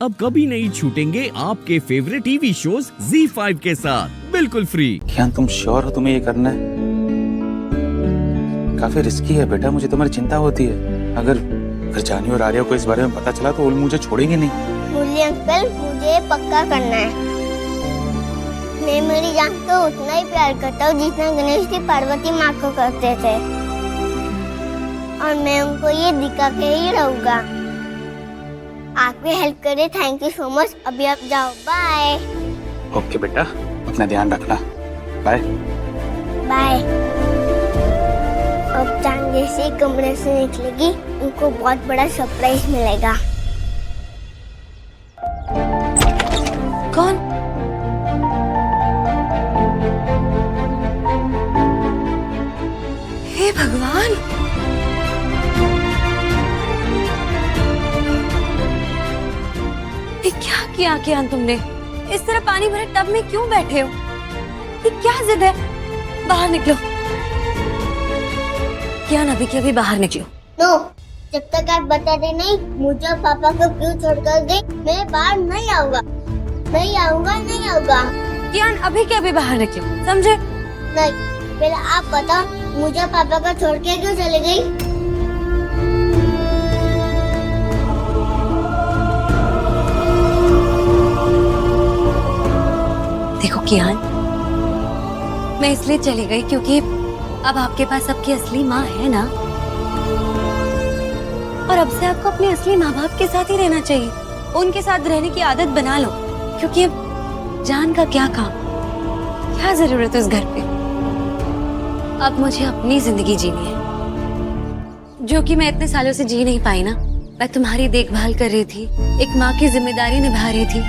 अब कभी नहीं छूटेंगे आपके फेवरेट टीवी शोज ZEE5 के साथ बिल्कुल फ्री। क्या तुम श्योर हो तुम्हें ये करना है? काफी रिस्की है बेटा, मुझे तुम्हारी चिंता होती है। अगर जानी और आर्या को इस बारे में पता चला तो वो मुझे छोड़ेंगे नहीं। मुरली अंकल, मुझे पक्का करना है। मैं मेरी जान को उतना ही प्यार करता हूँ जितना गणेश की पार्वती माँ को करते थे, और मैं उनको ये दिखा के ही रहूंगा। आपकी हेल्प करे, थैंक यू सो मच। अभी आप जाओ, बाय। ओके बेटा, अपना ध्यान रखना, बाय बाय। अब जान जैसे कमरे से निकलेगी, उनको बहुत बड़ा सरप्राइज मिलेगा। कौन? हे भगवान, ये क्या किया कियान तुमने? इस तरह पानी भरे टब में क्यों बैठे हो? ये क्या जिद है? बाहर निकलो कियान, अभी के अभी बाहर निकलो। नो, जब तक आप बताते नहीं मुझे और पापा को क्यों छोड़कर गए, मैं बाहर नहीं आऊंगा, नहीं आऊंगा, नहीं आऊंगा। कियान, अभी के अभी बाहर निकलो, समझे? नहीं, पहले आप बताओ, मुझे पापा को छोड़ के क्यों चले गई? देखो कियान, मैं इसलिए चली गई क्योंकि अब आपके पास आपकी असली माँ है ना, और अब से आपको अपने असली माँ बाप के साथ ही रहना चाहिए। उनके साथ रहने की आदत बना लो, क्योंकि अब जान का क्या काम, क्या जरूरत है उस घर पे। अब मुझे अपनी जिंदगी जीनी है, जो कि मैं इतने सालों से जी नहीं पाई ना। मैं तुम्हारी देखभाल कर रही थी, एक माँ की जिम्मेदारी निभा रही थी,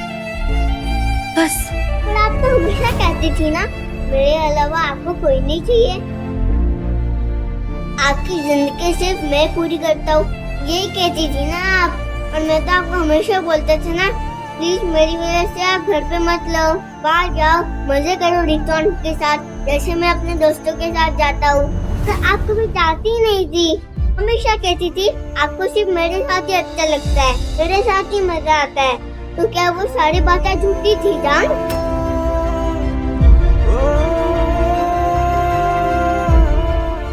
बस। पर आप तो हमेशा कहती थी ना, मेरे अलावा आपको कोई नहीं चाहिए, आपकी जिंदगी सिर्फ मैं पूरी करता हूँ, यही कहती थी ना आप। और मैं तो आपको हमेशा बोलते थे ना, प्लीज मेरी वजह से आप घर पे मत लो, बाहर जाओ, मजे करो रिटर्न के साथ, जैसे मैं अपने दोस्तों के साथ जाता हूँ। तो आप कभी जाती ही नहीं थी, हमेशा कहती थी आपको सिर्फ मेरे साथ ही अच्छा लगता है, मेरे साथ ही मजा आता है। तो क्या वो सारी बातें झूठी थी जान?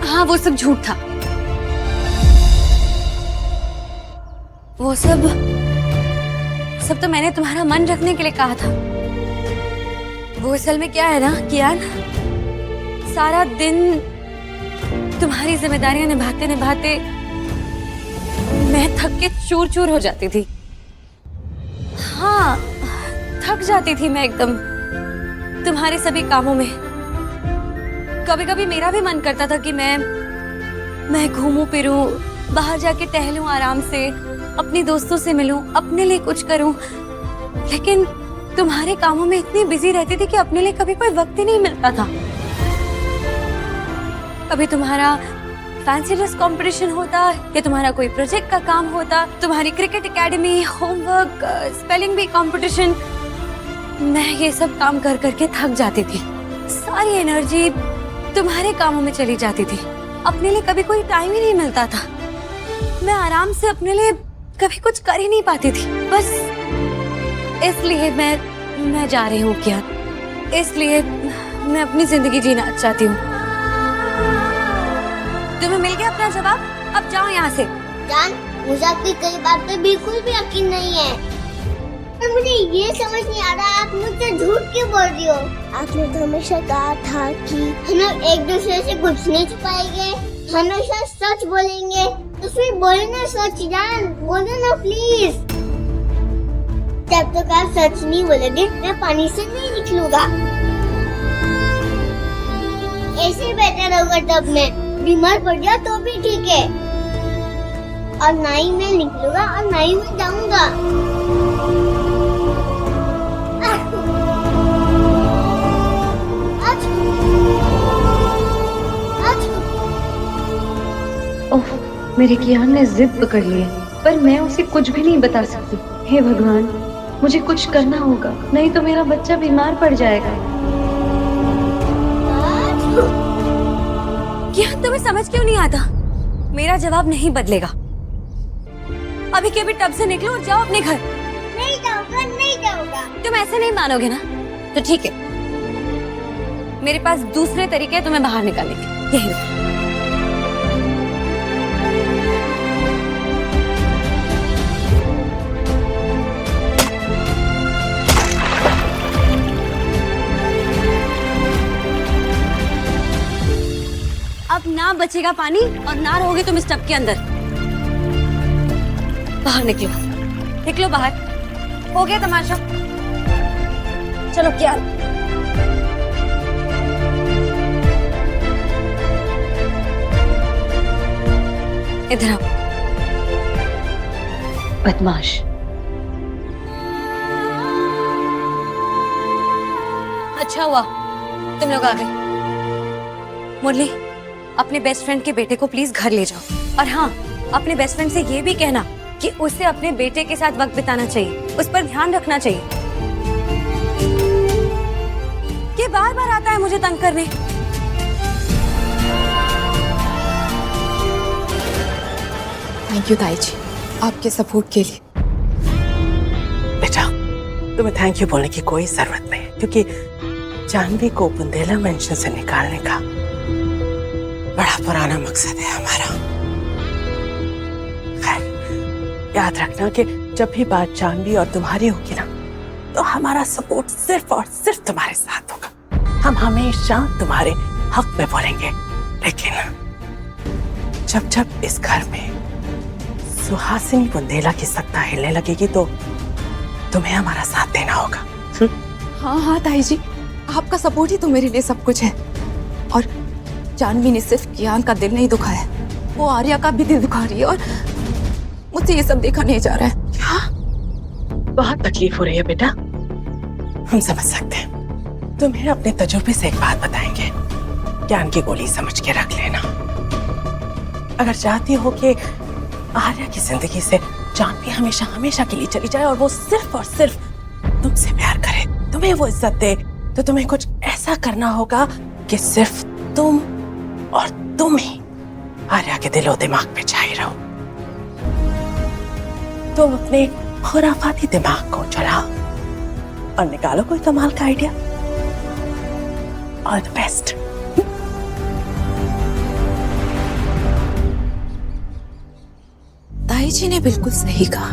हाँ, वो सब झूठ था। वो सब तो मैंने तुम्हारा मन रखने के लिए कहा था। वो असल में क्या है ना कियान, सारा दिन तुम्हारी जिम्मेदारियां निभाते निभाते मैं थक के चूर चूर हो जाती थी। हाँ, थक जाती थी मैं एकदम तुम्हारे सभी कामों में। कभी कभी मेरा भी मन करता था कि मैं घूमूं फिरूं, बाहर जाके टहलूं आराम से, अपने दोस्तों से मिलूं, अपने लिए कुछ करूं, लेकिन तुम्हारे कामों में इतनी बिजी रहती थी कि अपने लिए कभी कोई वक्त ही नहीं मिलता था। कभी तुम्हारा फैंसी ड्रेस कंपटीशन होता, या तुम्हारा कोई प्रोजेक्ट का काम होता, तुम्हारी cricket academy, homework, spelling bee competition. मैं ये सब काम कर करके थक जाती थी, सारी एनर्जी तुम्हारे कामों में चली जाती थी, अपने लिए कभी कोई टाइम ही नहीं मिलता था। मैं आराम से अपने लिए कभी कुछ कर ही नहीं पाती थी। बस इसलिए मैं जा रही हूँ क्या, इसलिए मैं अपनी जिंदगी जीना चाहती हूँ। तुम्हें मिल गया अपना जवाब, अब जाओ यहाँ से। जान, मुझे आपकी कई बातें बिल्कुल भी यकीन नहीं है, पर मुझे ये समझ नहीं आ रहा आप मुझसे झूठ क्यों बोल रही हो। आपने तो हमेशा कहा था कि हम लोग एक दूसरे से कुछ नहीं छुपाएंगे, हमेशा सच बोलेंगे। तो फिर बोले ना सच जान, बोलो ना प्लीज। जब तक आप सच नहीं बोलोगे, मैं पानी से नहीं निकलूंगा। ऐसे बेहतर होगा, तब मैं बीमार पड़ गया तो भी ठीक है, और ना ही मैं निकलूंगा और ना ही मैं जाऊंगा। ओह, मेरे कियान ने जिद पकड़ ली है, पर मैं उसे कुछ भी नहीं बता सकती। हे भगवान, मुझे कुछ करना होगा, नहीं तो मेरा बच्चा बीमार पड़ जाएगा। कियान, तुम्हें समझ क्यों नहीं आता? मेरा जवाब नहीं बदलेगा। अभी के अभी टब से निकलो और जाओ अपने घर। नहीं जाऊंगा। तुम ऐसे नहीं मानोगे ना, तो ठीक है, मेरे पास दूसरे तरीके हैं तुम्हें बाहर निकालने के। यही लो। अब ना बचेगा पानी और ना रहोगे तुम इस टब के अंदर। बाहर निकलो, निकलो बाहर। हो गया तमाशा, चलो क्या। इधर आओ। बदमाश। अच्छा हुआ तुम लोग आ गए। मुरली, अपने बेस्ट फ्रेंड के बेटे को प्लीज घर ले जाओ। और हाँ, अपने बेस्ट फ्रेंड से ये भी कहना कि उसे अपने बेटे के साथ वक्त बिताना चाहिए, उस पर ध्यान रखना चाहिए। ये बार बार आता है मुझे तंग करने। थैंक यू ताई जी, आपके सपोर्ट के लिए। बेटा, तुम्हें थैंक यू बोलने की कोई जरूरत नहीं, क्योंकि जानवी को बुंदेला मेंशन से निकालने का बड़ा पुराना मकसद है हमारा। खैर, याद रखना कि जब भी बात जानवी और तुम्हारी होगी ना, तो हमारा सपोर्ट सिर्फ और सिर्फ तुम्हारे साथ होगा। हम हमेशा तुम्हारे हक में बोलेंगे। लेकिन जब जब इस घर में सुहासिनी बुंदेला की सत्ता हिलने लगेगी, तो तुम्हें हमारा साथ देना होगा। हाँ हाँ ताई जी, आपका सपोर्ट ही तो मेरे लिए सब कुछ है। और जानवी ने सिर्फ कियान का दिल नहीं दुखाया, वो आर्या का भी दिल दुखा रही है, और मुझसे ये सब देखा नहीं जा रहा है। क्या? बहुत तकलीफ हो रही है बेटा, हम समझ सकते हैं। तुम्हें अपने तजुर्बे से एक बात बताएंगे, ज्ञान की गोली समझ के रख लेना। अगर चाहती हो कि आर्या की जिंदगी से जानवी हमेशा हमेशा के लिए चली जाए और वो सिर्फ और सिर्फ तुमसे प्यार करे, तुम्हें वो इज्जत दे, तो तुम्हें कुछ ऐसा करना होगा कि सिर्फ तुम और तुम ही आर्या के दिलो दिमाग पे छाई रहो। तुम अपने खुराफाती दिमाग को चलाओ और निकालो कोई कमाल का आइडिया। All the best. ताई जी ने बिल्कुल सही कहा।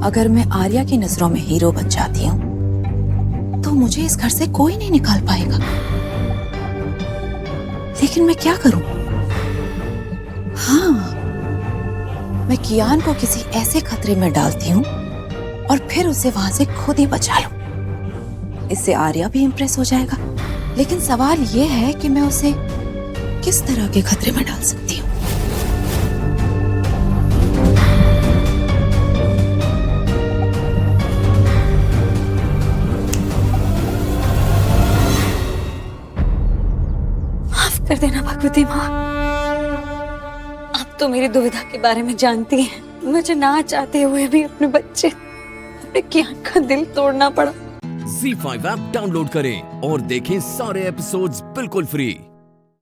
अगर मैं आर्या की नजरों में हीरो बन जाती हूँ, तो मुझे इस घर से कोई नहीं निकाल पाएगा। लेकिन मैं क्या करूं? हाँ, मैं कियान को किसी ऐसे खतरे में डालती हूँ और फिर उसे वहां से खुद ही बचा लूं। इससे आर्या भी इंप्रेस हो जाएगा। लेकिन सवाल यह है कि मैं उसे किस तरह के खतरे में डाल सकती हूँ? कर देना भगवती माँ, आप तो मेरी दुविधा के बारे में जानती हैं। मुझे ना चाहते हुए भी अपने बच्चे, अपने कियान का दिल तोड़ना पड़ा। Z5 ऐप डाउनलोड करें और देखें सारे एपिसोड्स बिल्कुल फ्री।